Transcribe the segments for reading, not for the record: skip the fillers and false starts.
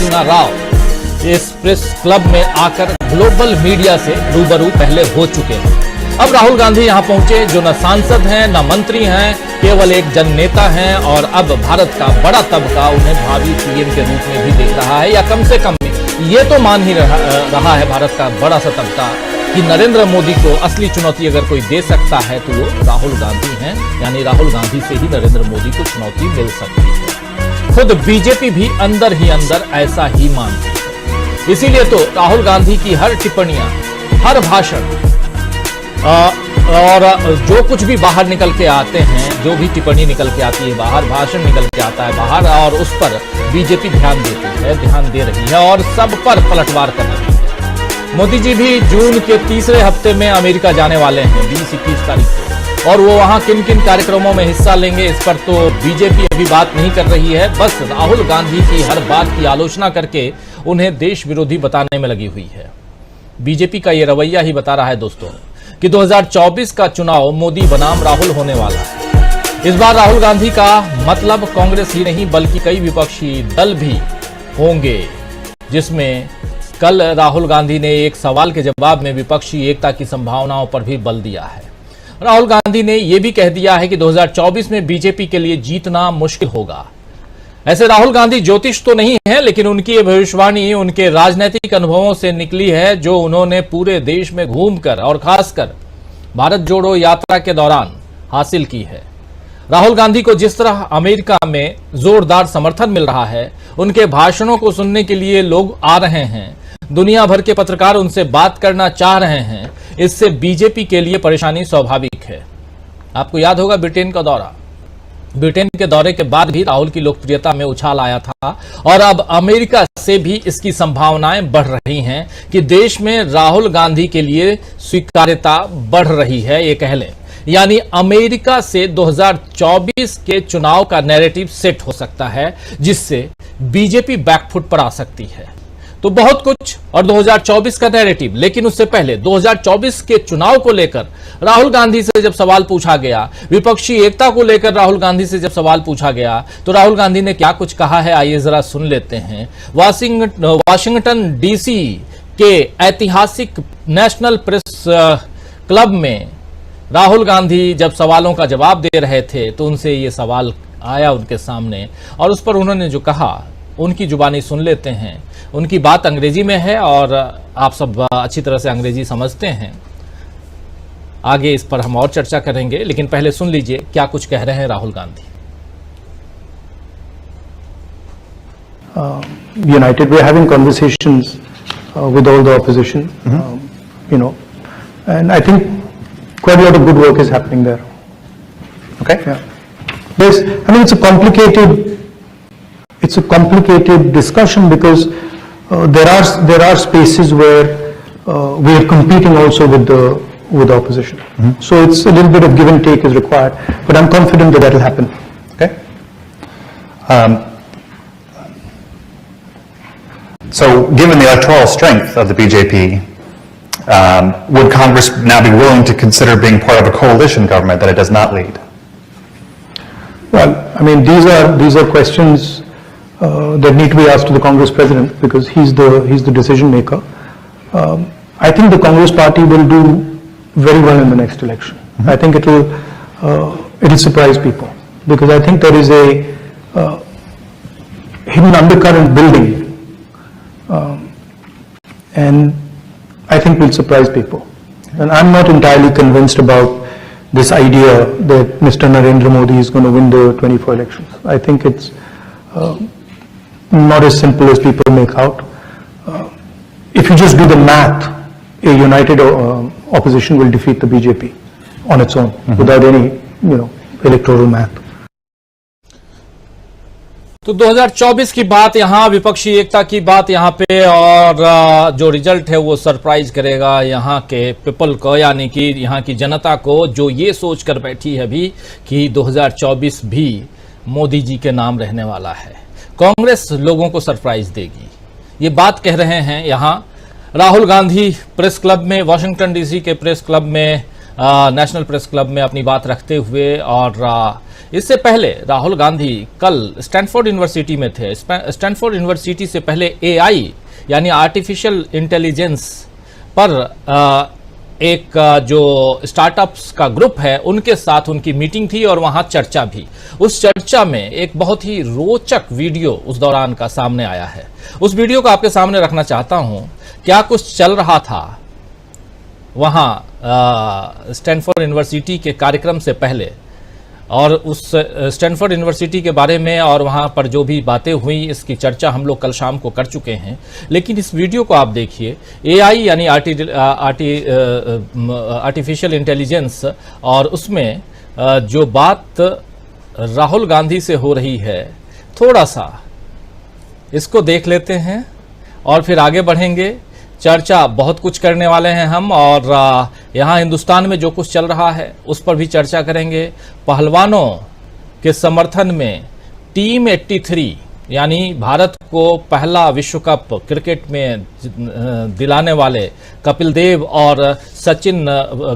नरसिम्हा राव इस press club में आकर ग्लोबल मीडिया से रूबरू पहले हो चुके हैं। अब राहुल गांधी यहां पहुंचे, जो न सांसद हैं न मंत्री हैं, केवल एक जननेता हैं, और अब भारत का बड़ा तबका उन्हें भावी पीएम के रूप में भी देख रहा है, या कम से कम ये तो मान ही रहा है भारत का बड़ा सा तबका कि नरेंद्र मोदी को असली चुनौती अगर कोई दे सकता है तो वो राहुल गांधी हैं, यानी राहुल गांधी से ही नरेंद्र मोदी को चुनौती मिल सकती है। खुद बीजेपी भी अंदर ही अंदर ऐसा ही मानती है। इसीलिए तो राहुल गांधी की हर टिप्पणियां, हर भाषण और जो कुछ भी बाहर निकल के आते हैं, जो भी टिप्पणी निकल के आती है बाहर, भाषण निकल के आता है बाहर, और उस पर बीजेपी ध्यान देती है, ध्यान दे रही है और सब पर पलटवार कर रही है। मोदी जी भी जून के तीसरे हफ्ते में अमेरिका जाने वाले हैं, 20-21 तारीख को, और वो वहां किन किन कार्यक्रमों में हिस्सा लेंगे इस पर तो बीजेपी अभी बात नहीं कर रही है। बस राहुल गांधी की हर बात की आलोचना करके उन्हें देश विरोधी बताने में लगी हुई है। बीजेपी का ये रवैया ही बता रहा है दोस्तों कि 2024 का चुनाव मोदी बनाम राहुल होने वाला है। इस बार राहुल गांधी का मतलब कांग्रेस ही नहीं बल्कि कई विपक्षी दल भी होंगे, जिसमें कल राहुल गांधी ने एक सवाल के जवाब में विपक्षी एकता की संभावनाओं पर भी बल दिया है। राहुल गांधी ने यह भी कह दिया है कि 2024 में बीजेपी के लिए जीतना मुश्किल होगा। ऐसे राहुल गांधी ज्योतिष तो नहीं है, लेकिन उनकी यह भविष्यवाणी उनके राजनीतिक अनुभवों से निकली है, जो उन्होंने पूरे देश में घूमकर और खासकर भारत जोड़ो यात्रा के दौरान हासिल की है। राहुल गांधी को जिस तरह अमेरिका में जोरदार समर्थन मिल रहा है, उनके भाषणों को सुनने के लिए लोग आ रहे हैं, दुनिया भर के पत्रकार उनसे बात करना चाह रहे हैं, इससे बीजेपी के लिए परेशानी स्वाभाविक है। आपको याद होगा ब्रिटेन का दौरा, ब्रिटेन के दौरे के बाद भी राहुल की लोकप्रियता में उछाल आया था, और अब अमेरिका से भी इसकी संभावनाएं बढ़ रही हैं कि देश में राहुल गांधी के लिए स्वीकार्यता बढ़ रही है, ये कह लें। यानी अमेरिका से 2024 के चुनाव का नैरेटिव सेट हो सकता है, जिससे बीजेपी बैकफुट पर आ सकती है। तो बहुत कुछ और 2024 का नैरेटिव, लेकिन उससे पहले 2024 के चुनाव को लेकर राहुल गांधी से जब सवाल पूछा गया, विपक्षी एकता को लेकर राहुल गांधी से जब सवाल पूछा गया, तो राहुल गांधी ने क्या कुछ कहा है, आइए जरा सुन लेते हैं। वाशिंगटन डीसी के ऐतिहासिक नेशनल प्रेस क्लब में राहुल गांधी जब सवालों का जवाब दे रहे थे, तो उनसे ये सवाल आया उनके सामने, और उस पर उन्होंने जो कहा उनकी जुबानी सुन लेते हैं। उनकी बात अंग्रेजी में है और आप सब अच्छी तरह से अंग्रेजी समझते हैं। आगे इस पर हम और चर्चा करेंगे, लेकिन पहले सुन लीजिए क्या कुछ कह रहे हैं Rahul Gandhi. United, we are having conversations with all the opposition, and I think quite a lot of good work is happening there. Okay. Yeah. Yes, I mean it's a complicated discussion because there are spaces where we are competing also with the opposition. So it's a little bit of give and take is required, but I'm confident that will happen. Okay. So given the electoral strength of the BJP, would Congress now be willing to consider being part of a coalition government that it does not lead? Well, I mean, these are questions that need to be asked to the Congress president because he's the decision maker. I think the Congress party will do very well in the next election. I think it'll surprise people because I think there is a hidden undercurrent building, and I think will surprise people. And I'm not entirely convinced about this idea that Mr. Narendra Modi is going to win the 24 elections. I think it's not as simple as people make out. If you just do the math, a united opposition will defeat the BJP on its own without any, electoral math. तो 2024 की बात यहाँ, विपक्षी एकता की बात यहाँ पे, और जो रिजल्ट है वो सरप्राइज करेगा यहाँ के पीपल को, यानी कि यहाँ की जनता को, जो ये सोच कर बैठी है अभी कि 2024 भी मोदी जी के नाम रहने वाला है। कांग्रेस लोगों को सरप्राइज देगी, ये बात कह रहे हैं यहाँ राहुल गांधी प्रेस क्लब में, वाशिंगटन डीसी के प्रेस क्लब में नेशनल प्रेस क्लब में अपनी बात रखते हुए। और इससे पहले राहुल गांधी कल स्टैनफोर्ड यूनिवर्सिटी में थे। स्टैनफोर्ड यूनिवर्सिटी से पहले AI यानी आर्टिफिशियल इंटेलिजेंस पर एक जो स्टार्टअप्स का ग्रुप है उनके साथ उनकी मीटिंग थी और वहां चर्चा भी। उस चर्चा में एक बहुत ही रोचक वीडियो उस दौरान का सामने आया है। उस वीडियो को आपके सामने रखना चाहता हूं। क्या कुछ चल रहा था वहां स्टैनफोर्ड यूनिवर्सिटी के कार्यक्रम से पहले, और उस स्टैनफोर्ड यूनिवर्सिटी के बारे में और वहाँ पर जो भी बातें हुई इसकी चर्चा हम लोग कल शाम को कर चुके हैं। लेकिन इस वीडियो को आप देखिए। AI यानी आर्टिफिशियल इंटेलिजेंस, और उसमें जो बात राहुल गांधी से हो रही है, थोड़ा सा इसको देख लेते हैं और फिर आगे बढ़ेंगे। चर्चा बहुत कुछ करने वाले हैं हम, और यहाँ हिंदुस्तान में जो कुछ चल रहा है उस पर भी चर्चा करेंगे। पहलवानों के समर्थन में टीम 83 यानी भारत को पहला विश्व कप क्रिकेट में दिलाने वाले कपिल देव और सचिन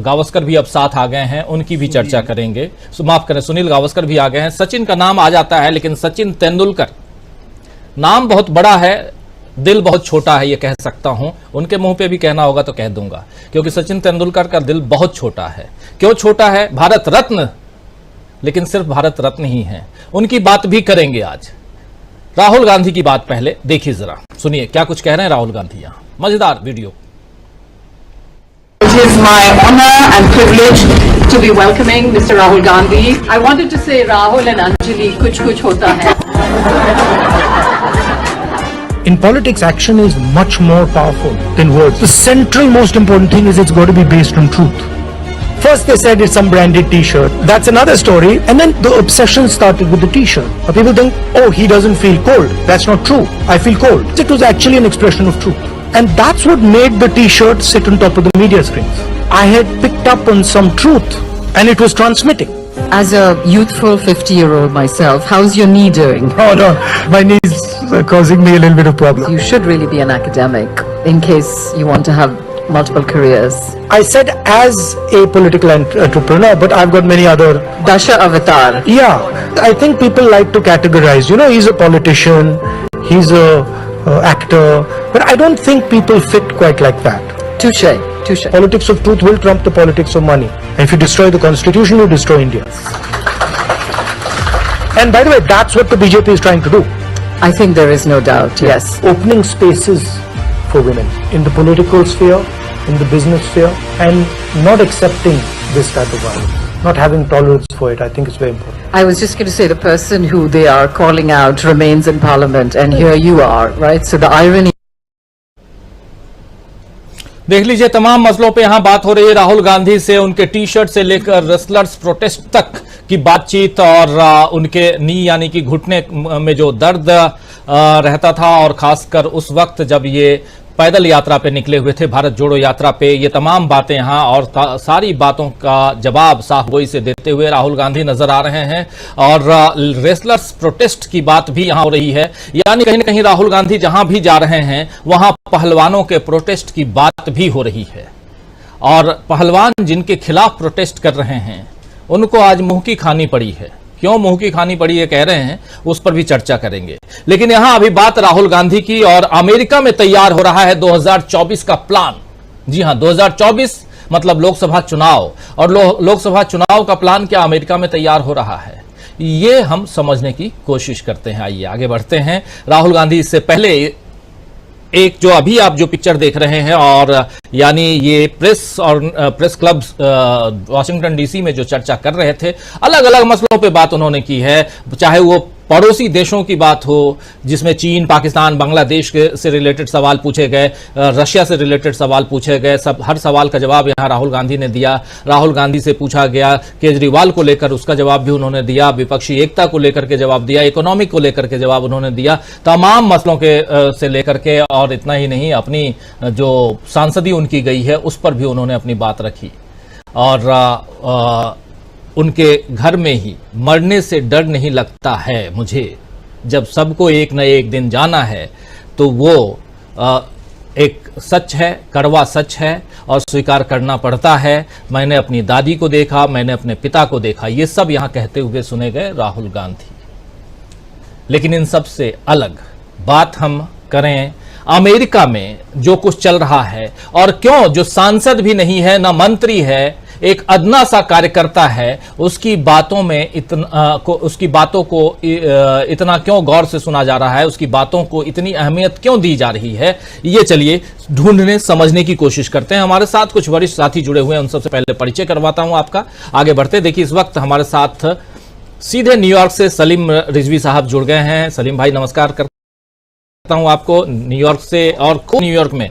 गावस्कर भी अब साथ आ गए हैं, उनकी भी चर्चा करेंगे। माफ करें, सुनील गावस्कर भी आ गए हैं। सचिन का नाम आ जाता है, लेकिन सचिन तेंदुलकर नाम बहुत बड़ा है, दिल बहुत छोटा है, ये कह सकता हूं। उनके मुंह पे भी कहना होगा तो कह दूंगा, क्योंकि सचिन तेंदुलकर का दिल बहुत छोटा है। क्यों छोटा है? भारत रत्न, लेकिन सिर्फ भारत रत्न ही है। उनकी बात भी करेंगे आज। राहुल गांधी की बात पहले देखिए, जरा सुनिए क्या कुछ कह रहे हैं राहुल गांधी। यहां मजेदार video. It is my honor and privilege to be welcoming Mr. Rahul Gandhi. I wanted to say Rahul and Anjali, kuch hota hai. In politics, action is much more powerful than words. The central most important thing is it's got to be based on truth. First they said it's some branded t-shirt. That's another story. And then the obsession started with the t-shirt. Now people think, oh, he doesn't feel cold. That's not true. I feel cold. It was actually an expression of truth. And that's what made the t-shirt sit on top of the media screens. I had picked up on some truth and it was transmitting. As a youthful 50-year-old myself, how's your knee doing? Oh no, my knees are causing me a little bit of problem. You should really be an academic in case you want to have multiple careers. I said as a political entrepreneur, but I've got many other. Dasha Avatar. Yeah, I think people like to categorize. You know, he's a politician, he's a actor, but I don't think people fit quite like that. Touche. Politics of truth will trump the politics of money. And if you destroy the constitution, you destroy India. And by the way, that's what the BJP is trying to do. I think there is no doubt, yes. Opening spaces for women in the political sphere, in the business sphere, and not accepting this type of violence. Not having tolerance for it, I think it's very important. I was just going to say the person who they are calling out remains in parliament and here you are, right? So the irony. देख लीजिए, तमाम मसलों पे यहां बात हो रही है। राहुल गांधी से उनके टी शर्ट से लेकर रेसलर्स प्रोटेस्ट तक की बातचीत, और उनके नी यानी कि घुटने में जो दर्द रहता था, और खासकर उस वक्त जब ये पैदल यात्रा पे निकले हुए थे, भारत जोड़ो यात्रा पे, ये तमाम बातें यहां, और सारी बातों का जवाब साफ गोई से देते हुए राहुल गांधी नजर आ रहे हैं। और रेसलर्स प्रोटेस्ट की बात भी यहां हो रही है, यानी कहीं ना कहीं राहुल गांधी जहां भी जा रहे हैं वहां पहलवानों के प्रोटेस्ट की बात भी हो रही है। और पहलवान जिनके खिलाफ प्रोटेस्ट कर रहे हैं उनको आज मुंह की खानी पड़ी है। क्यों मुंह की खानी पड़ी ये कह रहे हैं, उस पर भी चर्चा करेंगे। लेकिन यहां अभी बात राहुल गांधी की, और अमेरिका में तैयार हो रहा है 2024 का प्लान। जी हां, 2024 मतलब लोकसभा चुनाव, और लोकसभा चुनाव का प्लान क्या अमेरिका में तैयार हो रहा है, ये हम समझने की कोशिश करते हैं। आइए आगे बढ़ते हैं। राहुल गांधी इससे पहले एक जो अभी आप जो पिक्चर देख रहे हैं, और यानी ये प्रेस क्लब वाशिंगटन डीसी में जो चर्चा कर रहे थे, अलग अलग मसलों पे बात उन्होंने की है। चाहे वो पड़ोसी देशों की बात हो, जिसमें चीन, पाकिस्तान, बांग्लादेश से रिलेटेड सवाल पूछे गए, रशिया से रिलेटेड सवाल पूछे गए, हर सवाल का जवाब यहां राहुल गांधी ने दिया। राहुल गांधी से पूछा गया केजरीवाल को लेकर, उसका जवाब भी उन्होंने दिया। विपक्षी एकता को लेकर के जवाब दिया, इकोनॉमिक को लेकर के जवाब उन्होंने दिया, तमाम मसलों के से लेकर के। और इतना ही नहीं, अपनी जो सांसदी उनकी गई है उस पर भी उन्होंने अपनी बात रखी। और उनके घर में ही मरने से डर नहीं लगता है मुझे, जब सबको एक न एक दिन जाना है। तो वो एक सच है, कड़वा सच है और स्वीकार करना पड़ता है। मैंने अपनी दादी को देखा, मैंने अपने पिता को देखा, ये सब यहां कहते हुए सुने गए राहुल गांधी। लेकिन इन सब से अलग बात हम करें अमेरिका में जो कुछ चल रहा है, और क्यों जो सांसद भी नहीं है, ना मंत्री है, एक अदना सा कार्यकर्ता है, उसकी बातों में उसकी बातों को इतना क्यों गौर से सुना जा रहा है, उसकी बातों को इतनी अहमियत क्यों दी जा रही है, ये चलिए ढूंढने समझने की कोशिश करते हैं। हमारे साथ कुछ वरिष्ठ साथी जुड़े हुए हैं, उन सबसे पहले परिचय करवाता हूं आपका। आगे बढ़ते देखिए, इस वक्त हमारे साथ सीधे न्यूयॉर्क से सलीम रिजवी साहब जुड़ गए हैं। सलीम भाई नमस्कार करता हूं आपको न्यूयॉर्क से। और न्यूयॉर्क में